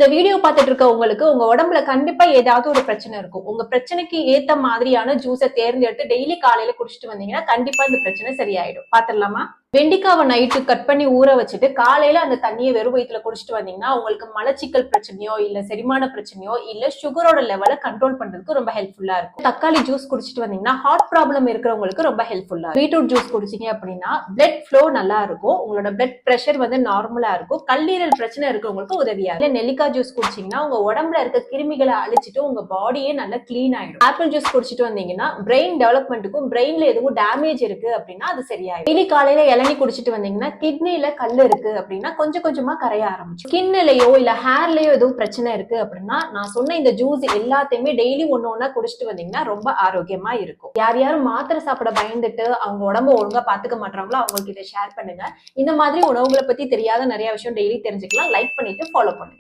இந்த வீடியோ பார்த்துட்டு இருக்க உங்களுக்கு உங்க உடம்புல கண்டிப்பா ஏதாவது ஒரு பிரச்சனை இருக்கும். உங்க பிரச்சனைக்கு ஏத்த மாதிரியான ஜூஸை தேர்ந்தெடுத்து டெய்லி காலையில குடிச்சிட்டு வந்தீங்கன்னா கண்டிப்பா இந்த பிரச்சனை சரியாயிடும். பாத்துடலாமா? வெண்டிக்காவை நைட்டு கட் பண்ணி ஊற வச்சுட்டு காலையில அந்த தண்ணியை வெறும் வயிற்றுல குடிச்சிட்டு வந்தீங்கன்னா உங்களுக்கு மலச்சிக்கல் பிரச்சனையோ இல்ல செரிமான பிரச்சனையோ இல்ல சுகரோட லெவலை கண்ட்ரோல் பண்றதுக்கு ரொம்ப ஹெல்ப்ஃபுல்லா இருக்கும். தக்காளி ஜூஸ் குடிச்சிட்டு வந்தீங்கன்னா ஹார்ட் ப்ராப்ளம் இருக்கிறவங்களுக்கு ரொம்ப ஹெல்ப்ஃபுல்லா இருக்கும். பீட்ரூட் ஜூஸ் குடிச்சீங்க அப்படின்னா பிளட் ஃப்ளோ நல்லா இருக்கும். உங்களோட பிளட் பிரஷர் நார்மலா இருக்கும். கல்லீரல் பிரச்சனை இருக்கிறவங்களுக்கு உதவியா இருக்கும். நெல்லிக்காய் ஜூஸ் குடிச்சீங்கன்னா உங்க உடம்புல இருக்க கிருமிகளை அழிச்சிட்டு உங்க பாடியே நல்லா கிளீன் ஆயிடும். ஆப்பிள் ஜூஸ் குடிச்சிட்டு வந்தீங்கன்னா பிரெயின் டெவலப்மெண்ட்டுக்கும் பிரெயின்ல எதுவும் டேமேஜ் இருக்கு அப்படின்னா அது சரியாயிடும். டெய்லி காலையில இளநீ குடிச்சிட்டு வந்தீங்கன்னா கிட்னில கல் இருக்கு அப்படின்னா கொஞ்சம் கொஞ்சமா கரைய ஆரம்பிச்சு. ஸ்கின்லயோ இல்ல ஹேர்லயோ எதுவும் பிரச்சனை இருக்கு அப்படின்னா நான் சொன்ன இந்த ஜூஸ் எல்லாத்தையுமே டெய்லி ஒண்ணா குடிச்சிட்டு வந்தீங்கன்னா ரொம்ப ஆரோக்கியமா இருக்கும். யார் யாரும் மாத்திரை சாப்பிட பயந்துட்டு அவங்க உடம்ப ஒழுங்கா பாத்துக்க மாட்டாங்களோ அவங்களுக்கு இதை ஷேர் பண்ணுங்க. இந்த மாதிரி உணவுகளை பத்தி தெரியாத நிறைய விஷயம் டெய்லி தெரிஞ்சுக்கலாம். லைக் பண்ணிட்டு ஃபாலோ பண்ணுங்க.